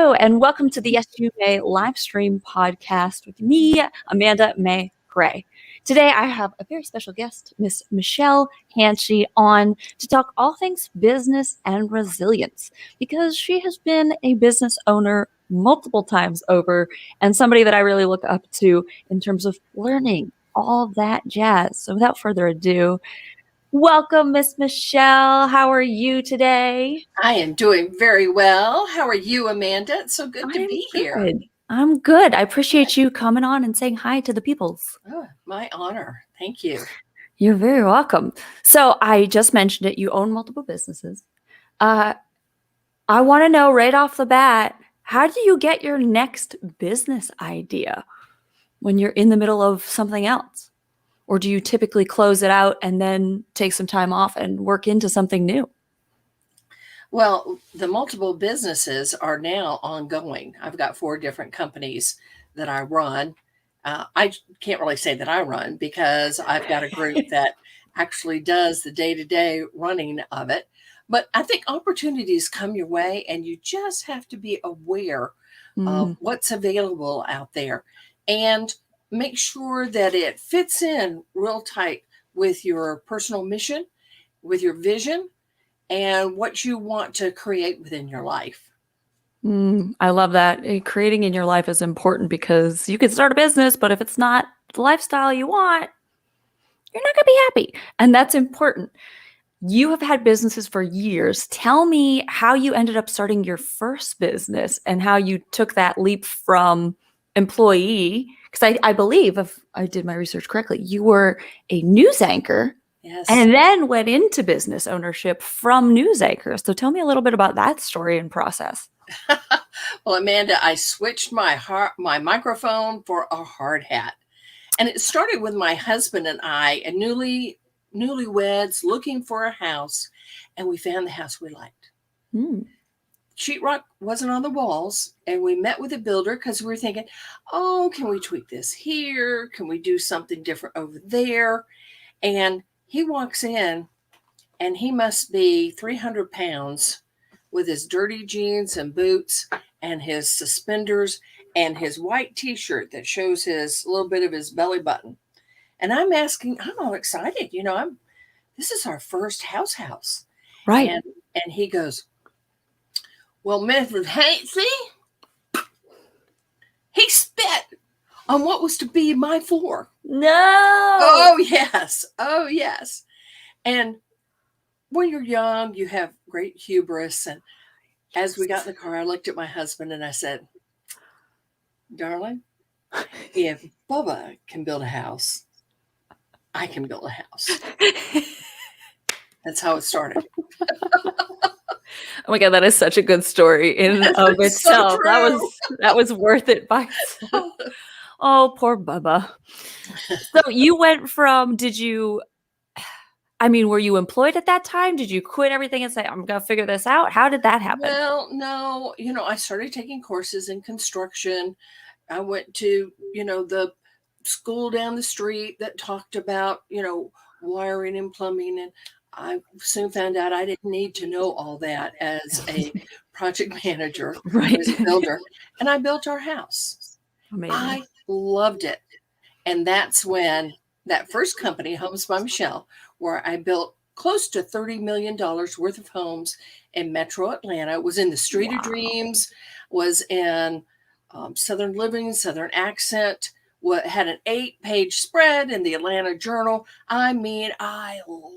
Hello, and welcome to the Yes You May live stream podcast with me, Amanda May Gray. Today, I have a very special guest, Miss Michelle Hanchey, on to talk all things business and resilience, because she has been a business owner multiple times over and somebody that I really look up to in terms of learning all that jazz. So without further ado, welcome, Miss Michelle. How are you today? I am doing very well. How are you, Amanda? It's so good to I'm be here. good. I'm good. I appreciate you coming on and saying hi to the peoples. Oh, my honor. Thank you. You're very welcome. So I just mentioned it. You own multiple businesses. I want to know right off the bat, how do you get your next business idea when you're in the middle of something else? Or do you typically close it out and then take some time off and work into something new? Well, the multiple businesses are now ongoing. I've got 4 different companies that I run. I can't really say that I run because I've got a group that actually does the day-to-day running of it. But I think opportunities come your way and you just have to be aware of what's available out there and make sure that it fits in real tight with your personal mission, with your vision, and what you want to create within your life. I love that. Creating in your life is important because you can start a business, but if it's not the lifestyle you want, you're not going to be happy. And that's important. You have had businesses for years. Tell me how you ended up starting your first business and how you took that leap from employee. Because I believe, if I did my research correctly, you were a news anchor. Yes. And then went into business ownership from news anchors. So tell me a little bit about that story and process. Well, Amanda, I switched my microphone for a hard hat. And it started with my husband and I, and newlyweds looking for a house, and we found the house we liked. Sheetrock wasn't on the walls, and we met with a builder because we were thinking, oh, can we tweak this here? Can we do something different over there? And he walks in, and he must be 300 pounds with his dirty jeans and boots and his suspenders and his white t-shirt that shows his little bit of his belly button. And I'm all excited. This is our first house. Right. And he goes, well, Mrs. Hanchey, he spit on what was to be my floor. No. Oh, yes. Oh, yes. And when you're young, you have great hubris. And as we got in the car, I looked at my husband and I said, darling, if Bubba can build a house, I can build a house. That's how it started. Oh my God, that is such a good story in and of itself. So that was worth it by itself. Oh, poor Bubba. So you went from, were you employed at that time? Did you quit everything and say, I'm going to figure this out? How did that happen? Well, no, I started taking courses in construction. I went to, the school down the street that talked about, wiring and plumbing. And I soon found out I didn't need to know all that as a project manager, right, as a builder. And I built our house. Amazing. I loved it. And that's when that first company, Homes by Michelle, where I built close to $30 million worth of homes in Metro Atlanta, was in the Street of Dreams, was in Southern Living, Southern Accent, had an 8-page spread in the Atlanta Journal. I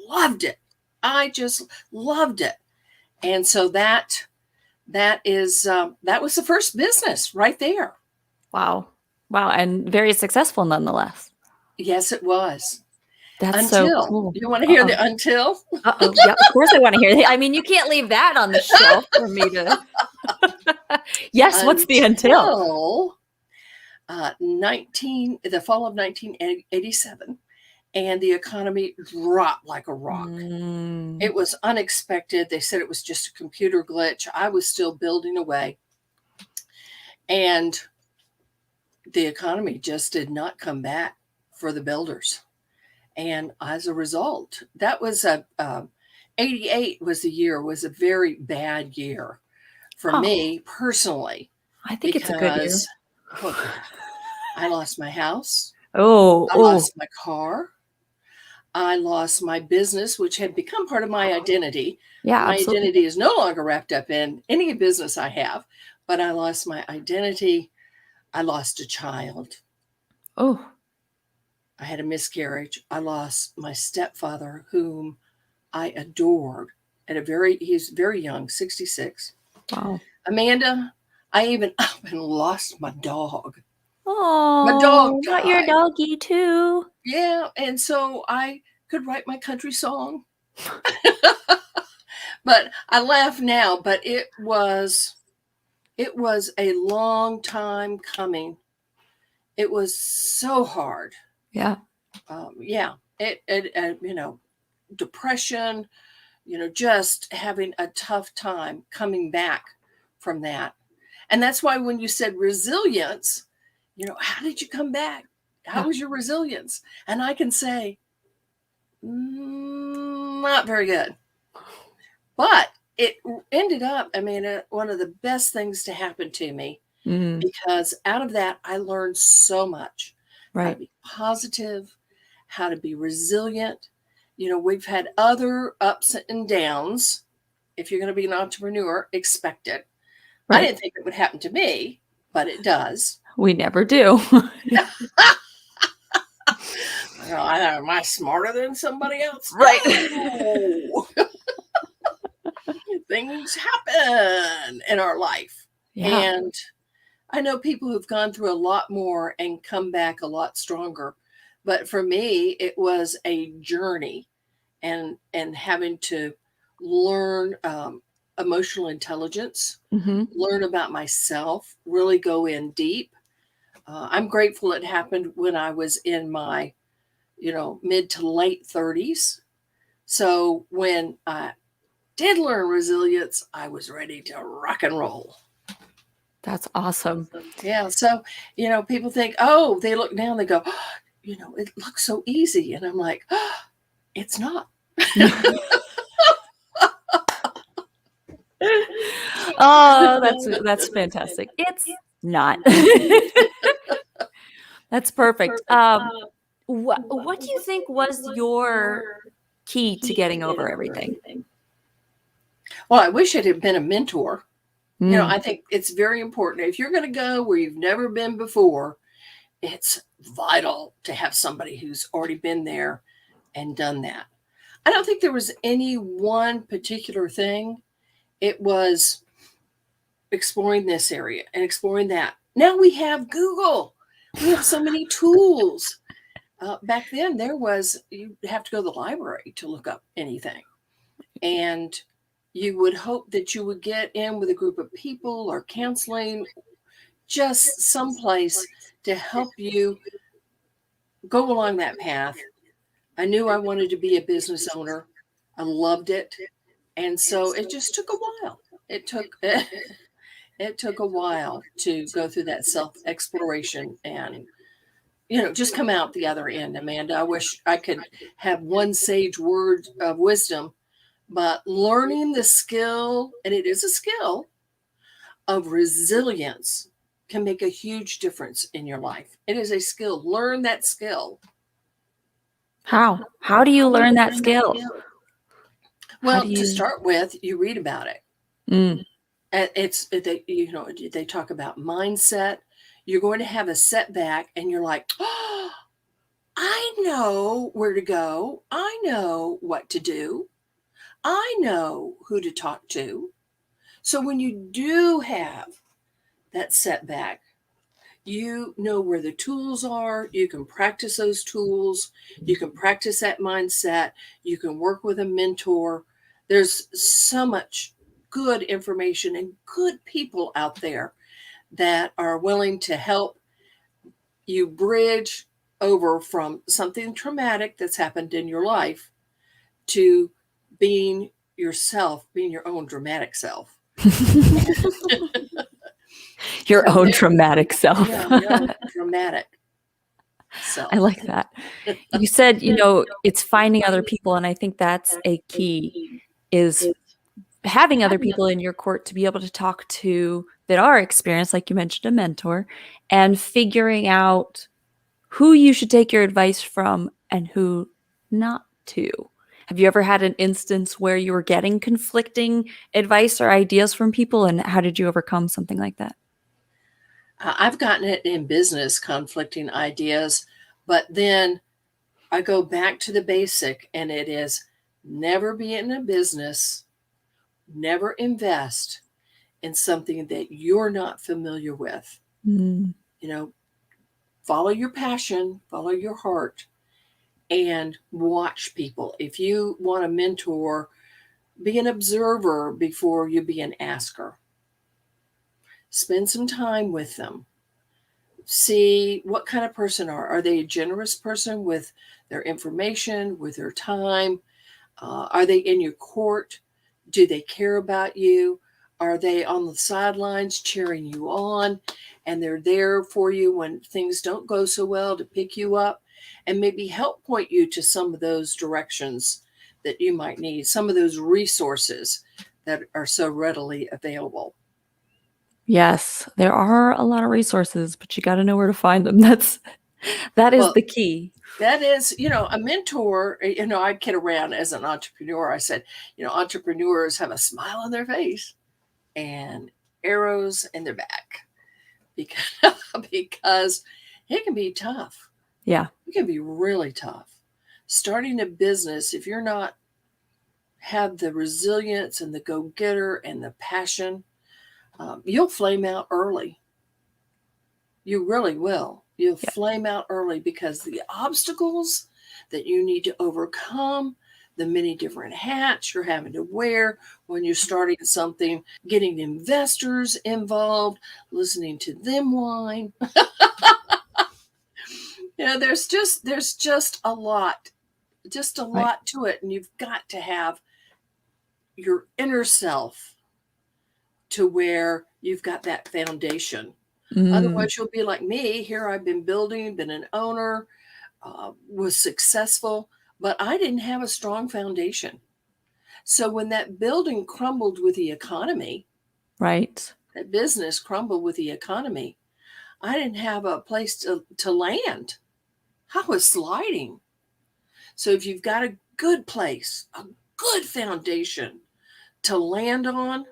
loved it. I just loved it. And so that was the first business right there. Wow. And very successful nonetheless. Yes, it was. That's so cool. You want to hear the until? Yeah, of course I want to hear that. You can't leave that on the shelf for me to. Yes, what's the until? The fall of 1987, and the economy dropped like a rock. It was unexpected. They said it was just a computer glitch. I was still building away, and the economy just did not come back for the builders. And as a result, that was 88 was a very bad year for me personally. I think it's a good year. because, oh God, I lost my house. Oh, I lost my car. I lost my business, which had become part of my identity. yeah, My absolutely. identity is no longer wrapped up in any business I have, but I lost my identity. I lost a child. Oh, I had a miscarriage. I lost my stepfather, whom I adored he's very young, 66. wow. Amanda, I even up and lost my dog. My dog Oh, not your died. doggy too. Yeah, and so I could write my country song. But I laugh now, but it was a long time coming. It was so hard. Yeah. Yeah, depression, just having a tough time coming back from that. And that's why when you said resilience, how did you come back? How Yeah. was your resilience? And I can say, not very good. But it ended up, one of the best things to happen to me, because out of that, I learned so much. How to Right. be positive, how to be resilient. We've had other ups and downs. If you're going to be an entrepreneur, expect it. I Right. didn't think it would happen to me, but it does. We never do. Am I smarter than somebody else? Right. No. Things happen in our life. Yeah. And I know people who've gone through a lot more and come back a lot stronger. But for me, it was a journey, and having to learn emotional intelligence, learn about myself, really go in deep. I'm grateful it happened when I was in my, mid to late 30s. So when I did learn resilience, I was ready to rock and roll. That's awesome. Yeah. So, people think, oh, they look down, they go, oh, it looks so easy. And I'm like, oh, it's not. Oh, that's fantastic. It's not. That's perfect. What do you think was your key to getting over everything? Well, I wish it had been a mentor. I think it's very important. If you're going to go where you've never been before, it's vital to have somebody who's already been there and done that. I don't think there was any one particular thing. It was exploring this area and exploring that. Now we have Google. We have so many tools. Back then, you have to go to the library to look up anything. And you would hope that you would get in with a group of people or counseling, just someplace to help you go along that path. I knew I wanted to be a business owner. I loved it. And so it just took a while. It took a while to go through that self-exploration and, just come out the other end, Amanda. I wish I could have one sage word of wisdom, but learning the skill, and it is a skill, of resilience can make a huge difference in your life. It is a skill. Learn that skill. How? How do you learn that skill? Well, to start with, you read about it. They talk about mindset. You're going to have a setback, and you're like, oh, I know where to go. I know what to do. I know who to talk to. So when you do have that setback, you know where the tools are. You can practice those tools. You can practice that mindset. You can work with a mentor. There's so much good information and good people out there that are willing to help you bridge over from something traumatic that's happened in your life to being yourself, being your own dramatic self. Your own traumatic self. Yeah, your own dramatic self. I like that. You said, it's finding other people. And I think that's a key, is having other people in your court to be able to talk to that are experienced, like you mentioned, a mentor, and figuring out who you should take your advice from and who not to. Have you ever had an instance where you were getting conflicting advice or ideas from people, and how did you overcome something like that? I've gotten it in business, conflicting ideas, but then I go back to the basic, and it is never be in a business, never invest in something that you're not familiar with. Mm, You know, follow your passion, follow your heart, and watch people. If you want a mentor, be an observer before you be an asker. Spend some time with them. See what kind of person are they a generous person with their information, with their time? Are they in your court? Do they care about you? Are they on the sidelines cheering you on? And they're there for you when things don't go so well to pick you up and maybe help point you to some of those directions that you might need, some of those resources that are so readily available. yes, there are a lot of resources, but you got to know where to find them. That is Well, the key. that is, a mentor. I kid around as an entrepreneur. I said, entrepreneurs have a smile on their face and arrows in their back because, because it can be tough. Yeah. It can be really tough. Starting a business, if you're not have the resilience and the go-getter and the passion, you'll flame out early. You really will. You'll Yeah. flame out early because the obstacles that you need to overcome, the many different hats you're having to wear when you're starting something, getting investors involved, listening to them whine. There's just a lot, Right. to it. And you've got to have your inner self to where you've got that foundation. Mm, Otherwise, you'll be like me. Here I've been building, been an owner, was successful, but I didn't have a strong foundation. So when that building crumbled with the economy, right. that business crumbled with the economy, I didn't have a place to land. I was sliding. So if you've got a good place, a good foundation to land on,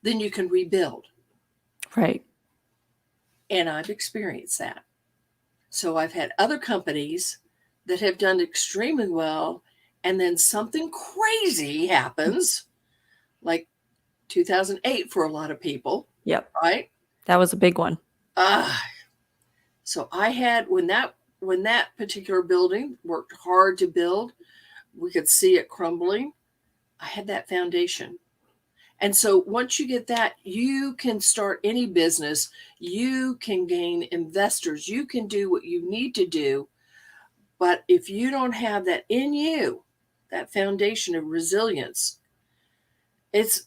then you can rebuild. Right. And I've experienced that. So I've had other companies that have done extremely well, and then something crazy happens, like 2008 for a lot of people, Yep. right? That was a big one. Uh, so I had when that particular building worked hard to build, we could see it crumbling. I had that foundation. And so once you get that, you can start any business, you can gain investors, you can do what you need to do. But if you don't have that in you, that foundation of resilience,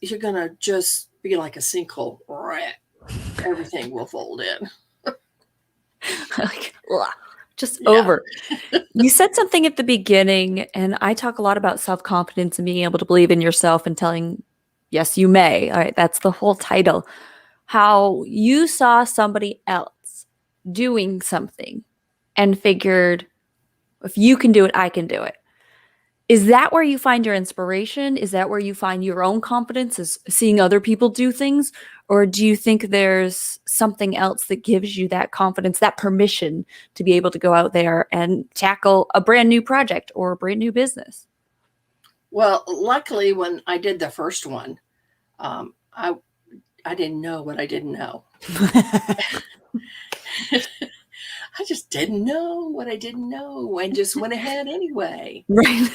you're gonna just be like a sinkhole. Everything will fold in. Like, ugh, just Yeah. over. You said something at the beginning, and I talk a lot about self-confidence and being able to believe in yourself and telling, yes, you may. All right, that's the whole title. How you saw somebody else doing something and figured, if you can do it, I can do it. Is that where you find your inspiration? Is that where you find your own confidence, is seeing other people do things? Or do you think there's something else that gives you that confidence, that permission to be able to go out there and tackle a brand new project or a brand new business? Well, luckily, when I did the first one, I didn't know what I didn't know. I just didn't know what I didn't know, and just went ahead anyway. Right.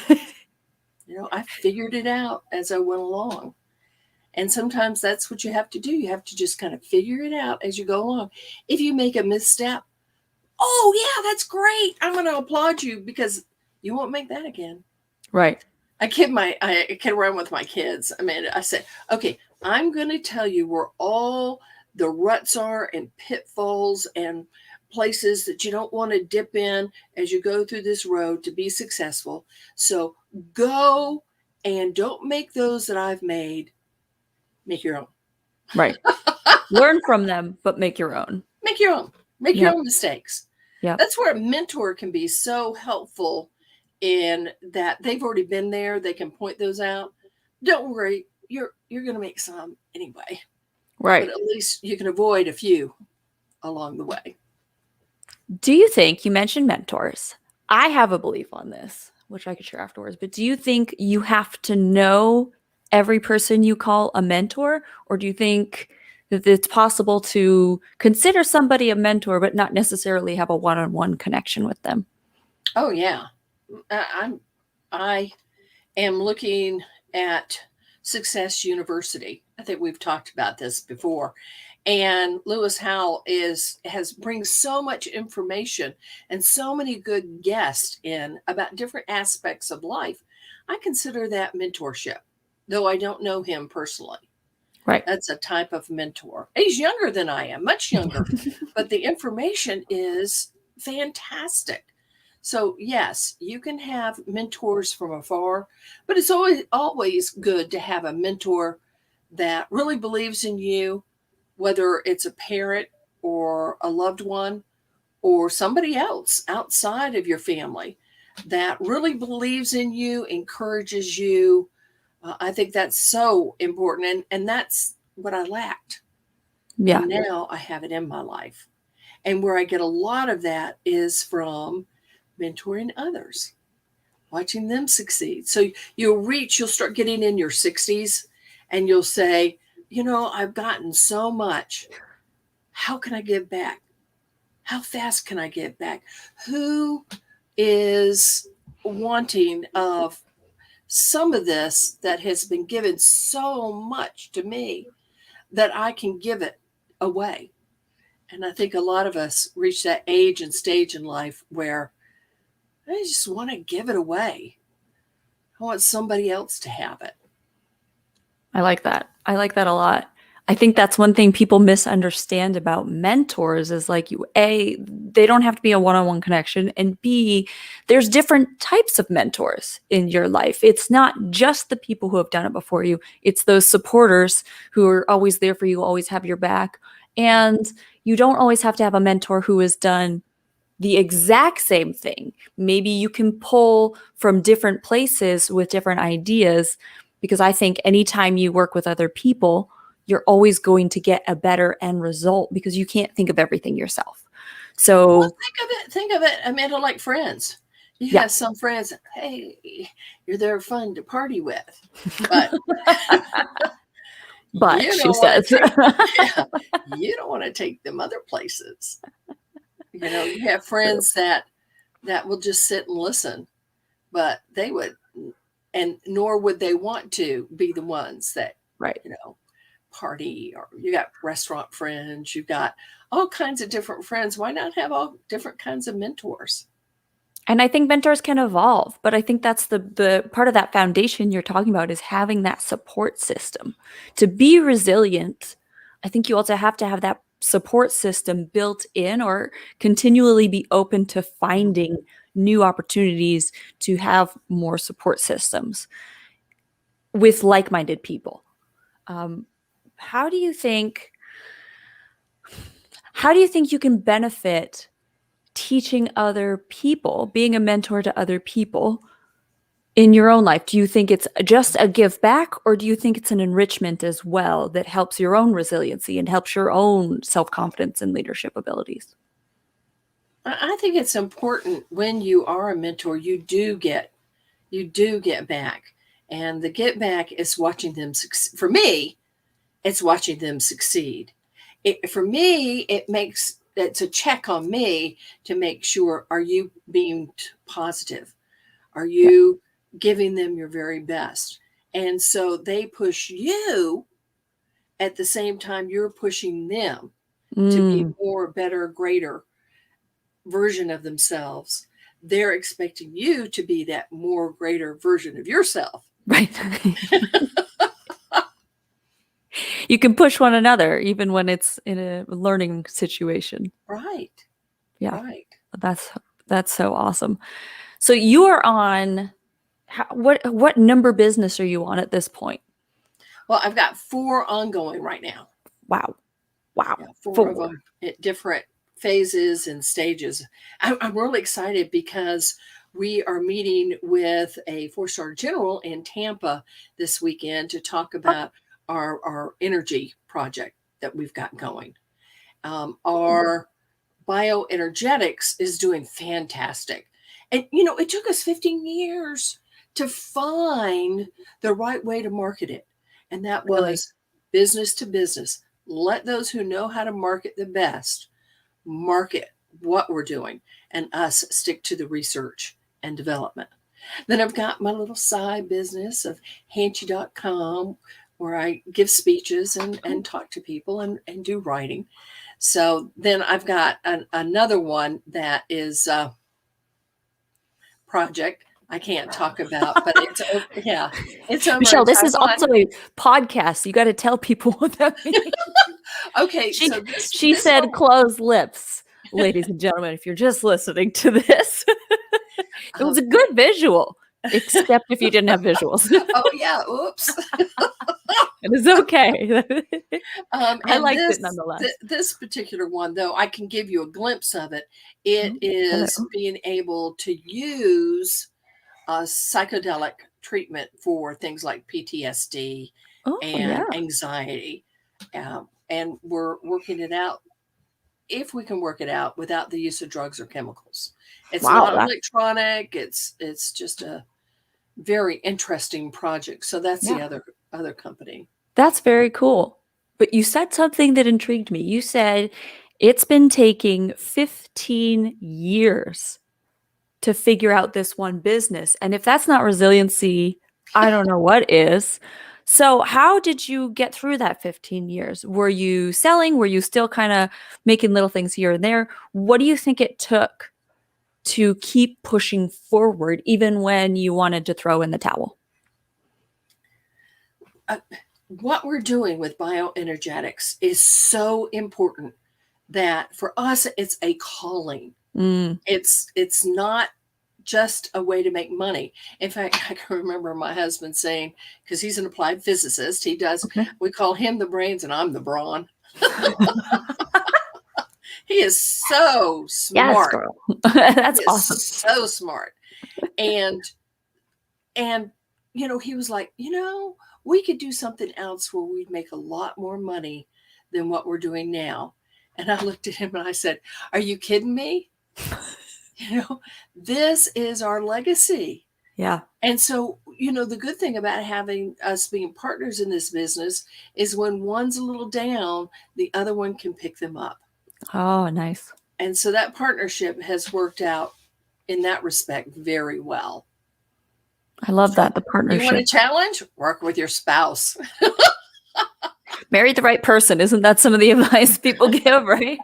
I figured it out as I went along. And sometimes that's what you have to do. You have to just kind of figure it out as you go along. If you make a misstep, oh, yeah, that's great. I'm going to applaud you because you won't make that again. Right. I kid around with my kids. I mean, I said, okay, I'm going to tell you where all the ruts are and pitfalls and places that you don't want to dip in as you go through this road to be successful. So go and don't make those that I've made. Make your own. Right. Learn from them, but make your own. Make your own. Make your Yep. own mistakes. Yep. That's where a mentor can be so helpful in that they've already been there. They can point those out. Don't worry, you're going to make some anyway, but Right. at least you can avoid a few along the way. Do you think, you mentioned mentors? I have a belief on this, which I could share afterwards, but do you think you have to know every person you call a mentor? Or do you think that it's possible to consider somebody a mentor, but not necessarily have a one-on-one connection with them? Oh yeah, I am looking at Success University. I think we've talked about this before. And Lewis Howell brings so much information and so many good guests in about different aspects of life. I consider that mentorship, though I don't know him personally. Right. That's a type of mentor. He's younger than I am, much younger, but the information is fantastic. So yes, you can have mentors from afar, but it's always good to have a mentor that really believes in you, whether it's a parent or a loved one or somebody else outside of your family that really believes in you, encourages you. I think that's so important. And that's what I lacked. Yeah. And now I have it in my life. And where I get a lot of that is from mentoring others, watching them succeed. So you'll start getting in your 60s and you'll say, I've gotten so much. How can I give back? How fast can I give back? Who is wanting of some of this that has been given so much to me that I can give it away? And I think a lot of us reach that age and stage in life where I just want to give it away. I want somebody else to have it. I like that. I like that a lot. I think that's one thing people misunderstand about mentors is like A, they don't have to be a one-on-one connection, and B, there's different types of mentors in your life. It's not just the people who have done it before you. It's those supporters who are always there for you, always have your back. And you don't always have to have a mentor who has done the exact same thing. Maybe you can pull from different places with different ideas, because I think anytime you work with other people, you're always going to get a better end result because you can't think of everything yourself. So Well, think of it, Amanda, like friends. You yeah. have some friends, hey, they're fun to party with, but But you she don't want says, to you don't want to take them other places. You have friends that will just sit and listen, but they would, and nor would they want to be the ones that, right. Party. Or you got restaurant friends, you've got all kinds of different friends. Why not have all different kinds of mentors? And I think mentors can evolve, but I think that's the part of that foundation you're talking about is having that support system. To be resilient, I think you also have to have that support system built in or continually be open to finding new opportunities to have more support systems with like-minded people. How do you think you can benefit teaching other people, being a mentor to other people in your own life? Do you think it's just a give back, or do you think it's an enrichment as well that helps your own resiliency and helps your own self-confidence and leadership abilities? I think it's important when you are a mentor, you do get back. And the get back is watching them succeed. For me, it's watching them succeed. For me, it's a check on me to make sure, are you being positive? Are you giving them your very best? And so they push you at the same time you're pushing them to be more, better, greater version of themselves. They're expecting you to be that more, greater version of yourself. Right. You can push one another even when it's in a learning situation. Right. Yeah. Right. That's so awesome. So you are on what number business are you on at this point? Well, I've got 4 ongoing right now. Wow. Wow. Yeah, 4 of 4. them at different phases and stages. I'm really excited because we are meeting with a four-star general in Tampa this weekend to talk Oh, about our energy project that we've got going. cool. Our bioenergetics is doing fantastic. And, it took us 15 years to find the right way to market it. And that Really? was business to business. Let those who know how to market the best market what we're doing, and us stick to the research and development. Then I've got my little side business of Hanchey.com, where I give speeches and talk to people and do writing. So then I've got another one that is a project I can't talk about, but it's over Michelle, in this is Taiwan. also a podcast. You got to tell people what that means. Okay, She so this she this said whole closed lips. Ladies and gentlemen, if you're just listening to this, it was um, a good visual, except if you didn't have visuals. oh yeah, oops. It is okay. I And liked this it nonetheless. this particular one, though, I can give you a glimpse of it. It Oh, is hello. being able to use a psychedelic treatment for things like PTSD Oh, yeah. and anxiety, and we're working it out if we can work it out without the use of drugs or chemicals. It's Wow, not that electronic. It's just a very interesting project. So that's the yeah. other company. That's very cool. But you said something that intrigued me. You said it's been taking 15 years to figure out this one business. And if that's not resiliency, I don't know what is. So, how did you get through that 15 years? Were you selling? Were you still kind of making little things here and there? What do you think it took to keep pushing forward, even when you wanted to throw in the towel? Uh, what we're doing with bioenergetics is so important that for us it's a calling. Mm, It's not just a way to make money. In fact, I can remember my husband saying, because he's an applied physicist, okay. we call him the brains and I'm the brawn. He is so Yes, smart. girl. He That's is awesome. so smart. And and he was like, we could do something else where we'd make a lot more money than what we're doing now. And I looked at him and I said, are you kidding me? You know, this is our legacy. Yeah. And so, the good thing about having us being partners in this business is when one's a little down, the other one can pick them up. Oh, nice. And so that partnership has worked out in that respect very well. I love So that, the you want a partnership. challenge? Work with your spouse. Marry the right person. Isn't that some of the advice people give, right?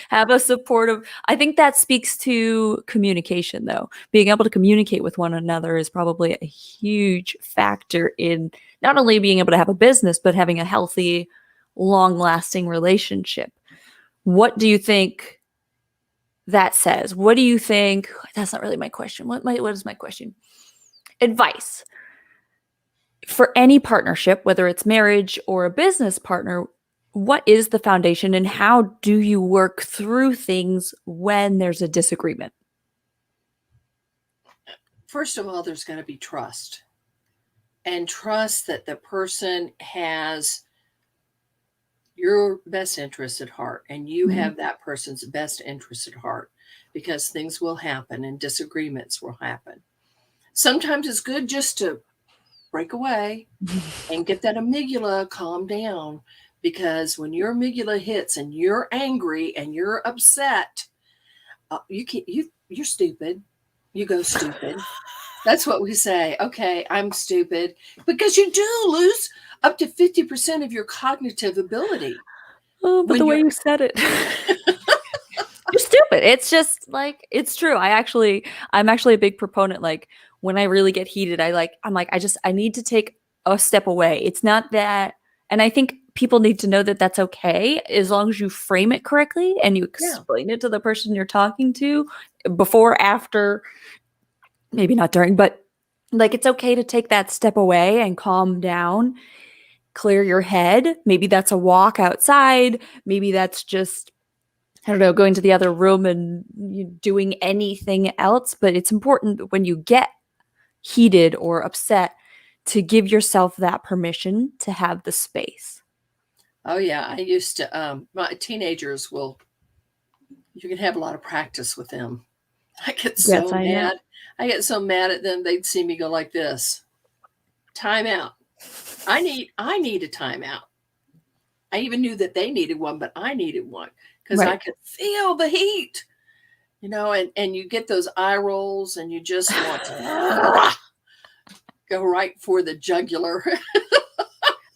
Have a supportive. I think that speaks to communication, though. Being able to communicate with one another is probably a huge factor in not only being able to have a business, but having a healthy, long lasting relationship. What do you think that says? What do you think? That's not really my question. What is my question? Advice for any partnership, whether it's marriage or a business partner. What is the foundation and how do you work through things when there's a disagreement? First of all, there's got to be trust, and trust that the person has your best interest at heart and you Mhm. have that person's best interest at heart, because things will happen and disagreements will happen. Sometimes it's good just to break away and get that amygdala calmed down, because when your amygdala hits and you're angry and you're upset, you're stupid. You go stupid. That's what we say. Okay, I'm stupid, because you do lose up to 50% of your cognitive ability Oh, but when the way you're you said it. You're stupid. It's just like it's true. I'm actually a big proponent. Like when I really get heated, I'm like, I need to take a step away. It's not that, and I think people need to know that that's okay as long as you frame it correctly and you yeah. explain it to the person you're talking to before, after, maybe not during, but like it's okay to take that step away and calm down. clear your head. Maybe that's a walk outside. Maybe that's just, I don't know, going to the other room and doing anything else. But it's important when you get heated or upset to give yourself that permission to have the space. Oh yeah, I used to. My teenagers will. You can have a lot of practice with them. I get Yes, so I know. mad. I get so mad at them. They'd see me go like this. Time out. I need a timeout. I even knew that they needed one, but I needed one because I Right. could feel the heat, and you get those eye rolls and you just want to go right for the jugular.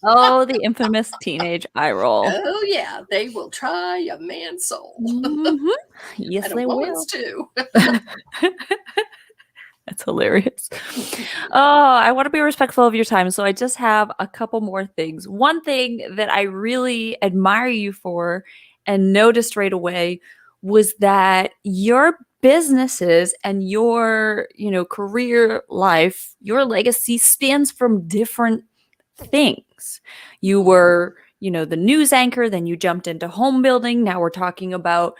Oh, the infamous teenage eye roll. Oh yeah, they will try a man's soul Mhm. Yes, and a they woman's will. too. That's hilarious. Oh, I want to be respectful of your time, so I just have a couple more things. One thing that I really admire you for and noticed right away was that your businesses and your, career life, your legacy spans from different things. You were, the news anchor, then you jumped into home building. Now we're talking about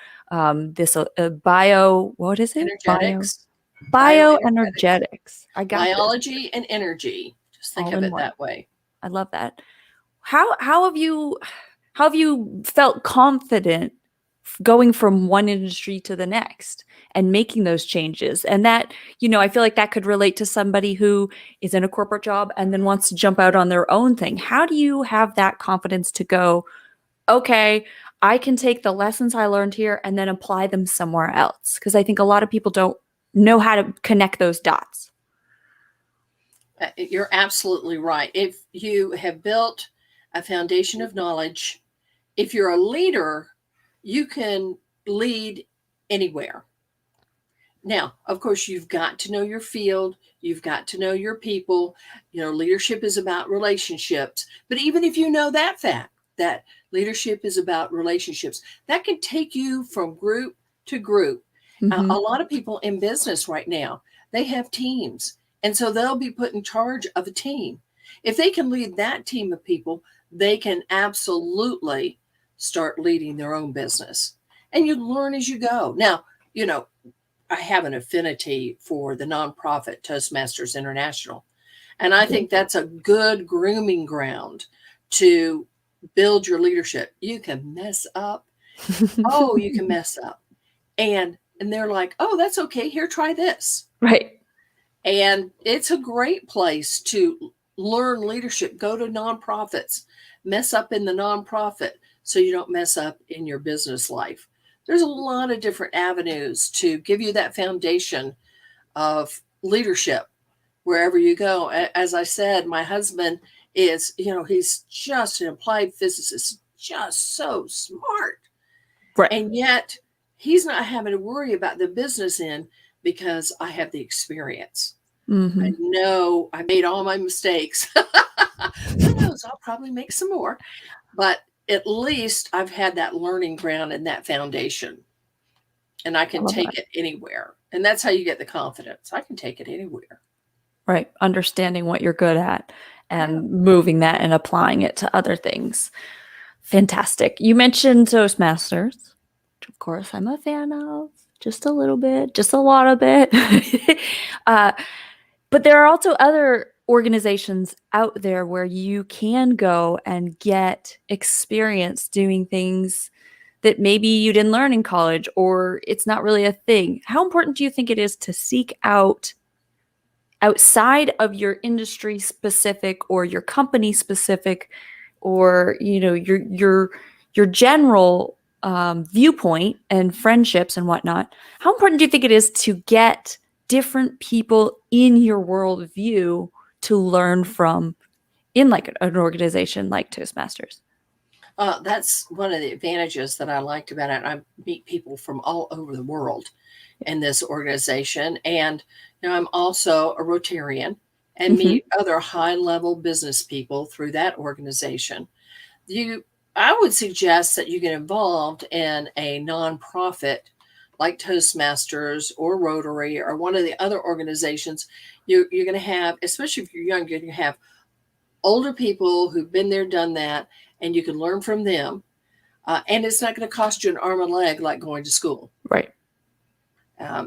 this bio, what is it? Energetics, bioenergetics, Bioenergetics. I got this biology, and energy. Just think all of in it one. that way. I love that. How have you felt confident going from one industry to the next and making those changes? And that, I feel like that could relate to somebody who is in a corporate job and then wants to jump out on their own thing. How do you have that confidence to go, okay, I can take the lessons I learned here and then apply them somewhere else? Because I think a lot of people don't know how to connect those dots. You're absolutely right. If you have built a foundation of knowledge, if you're a leader, you can lead anywhere. Now, of course, you've got to know your field. You've got to know your people. Leadership is about relationships. But even if you know that fact, that leadership is about relationships, that can take you from group to group. A Mm-hmm. lot of people in business right now, they have teams. And so they'll be put in charge of a team. If they can lead that team of people, they can absolutely start leading their own business. And you learn as you go. Now, you know, I have an affinity for the nonprofit Toastmasters International. And I think that's a good grooming ground to build your leadership. You can mess up. Oh, you can mess up. And they're like, "Oh, that's okay. Here, try this." Right. And it's a great place to learn leadership. Go to nonprofits, mess up in the nonprofit so you don't mess up in your business life. There's a lot of different avenues to give you that foundation of leadership wherever you go. As I said, my husband is, he's just an applied physicist, just so smart. Right. And yet he's not having to worry about the business end because I have the experience. I Mm-hmm. know I made all my mistakes. Who knows? I'll probably make some more. But at least I've had that learning ground and that foundation, and I I can love that. take it anywhere. And that's how you get the confidence. I can take it anywhere. Right. Understanding what you're good at Yeah. and moving that and applying it to other things. Fantastic. You mentioned Toastmasters, which of course I'm a fan of, just a little bit, just a lot of it. uh, but there are also other organizations out there where you can go and get experience doing things that maybe you didn't learn in college or it's not really a thing. How important do you think it is to seek out outside of your industry specific or your company specific or your general viewpoint and friendships and whatnot? How important do you think it is to get different people in your worldview to learn from in like an organization like Toastmasters? That's one of the advantages that I liked about it. I meet people from all over the world in this organization. And I'm also a Rotarian and Hmm. meet other high level business people through that organization. You I would suggest that you get involved in a nonprofit like Toastmasters or Rotary or one of the other organizations. You're going to have, especially if you're young, you're going to have older people who've been there, done that, and you can learn from them. And it's not going to cost you an arm and a leg like going to school. Right.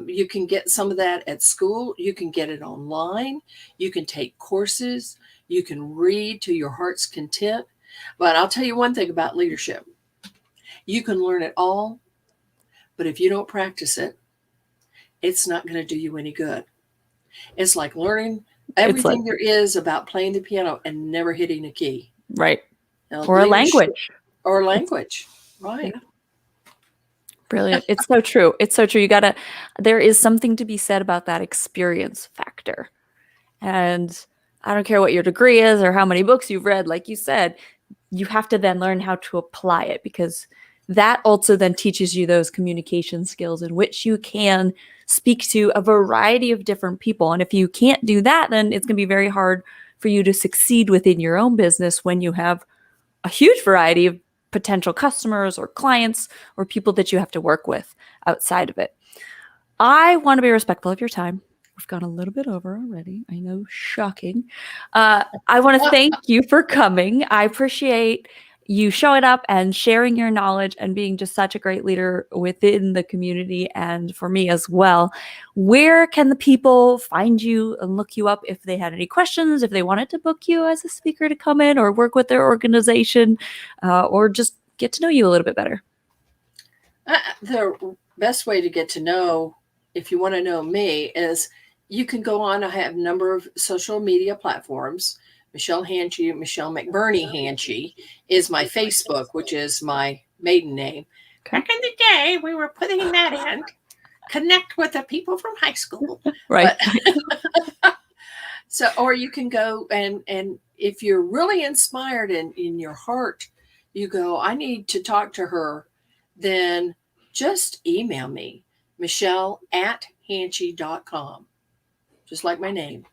You can get some of that at school. You can get it online. You can take courses. You can read to your heart's content. But I'll tell you one thing about leadership. You can learn it all, but if you don't practice it, it's not going to do you any good. It's like learning everything there is about playing the piano and never hitting a key. Right. Or a language. Or language. Right. Yeah. Brilliant. It's so true. It's so true. There is something to be said about that experience factor. And I don't care what your degree is or how many books you've read, like you said, you have to then learn how to apply it, because that also then teaches you those communication skills in which you can speak to a variety of different people. And if you can't do that, then it's going to be very hard for you to succeed within your own business when you have a huge variety of potential customers or clients or people that you have to work with outside of it. I want to be respectful of your time. We've gone a little bit over already. I know, shocking. I want to thank you for coming. I appreciate you showing up and sharing your knowledge and being just such a great leader within the community and for me as well. Where can the people find you and look you up if they had any questions, if they wanted to book you as a speaker to come in or work with their organization, or just get to know you a little bit better? The best way to get to know, if you want to know me, is you can go on. I have a number of social media platforms. Michelle Hanchey, Michelle McBurney Hanchey is my Facebook, which is my maiden name. Okay. Back in the day, we were putting that in. Connect with the people from high school. Right. Or you can go and if you're really inspired in your heart, you go, I need to talk to her, then just email me, michelle@hanchey.com, just like my name.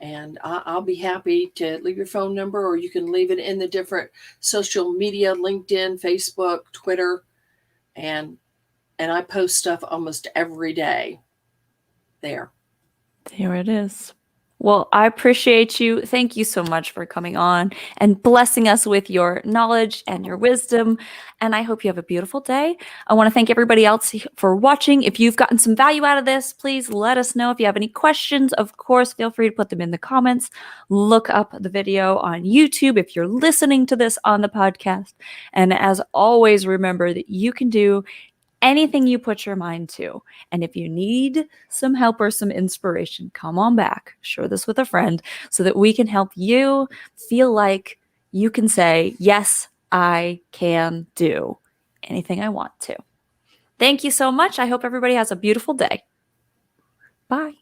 And I'll be happy to leave your phone number, or you can leave it in the different social media, LinkedIn, Facebook, Twitter. And I post stuff almost every day there. There it is. Well, I appreciate you. Thank you so much for coming on and blessing us with your knowledge and your wisdom. And I hope you have a beautiful day. I want to thank everybody else for watching. If you've gotten some value out of this, please let us know. If you have any questions, of course, feel free to put them in the comments. Look up the video on YouTube if you're listening to this on the podcast. And as always, remember that you can do anything you put your mind to. And if you need some help or some inspiration, come on back, share this with a friend so that we can help you feel like you can say, yes, I can do anything I want to. Thank you so much. I hope everybody has a beautiful day. Bye.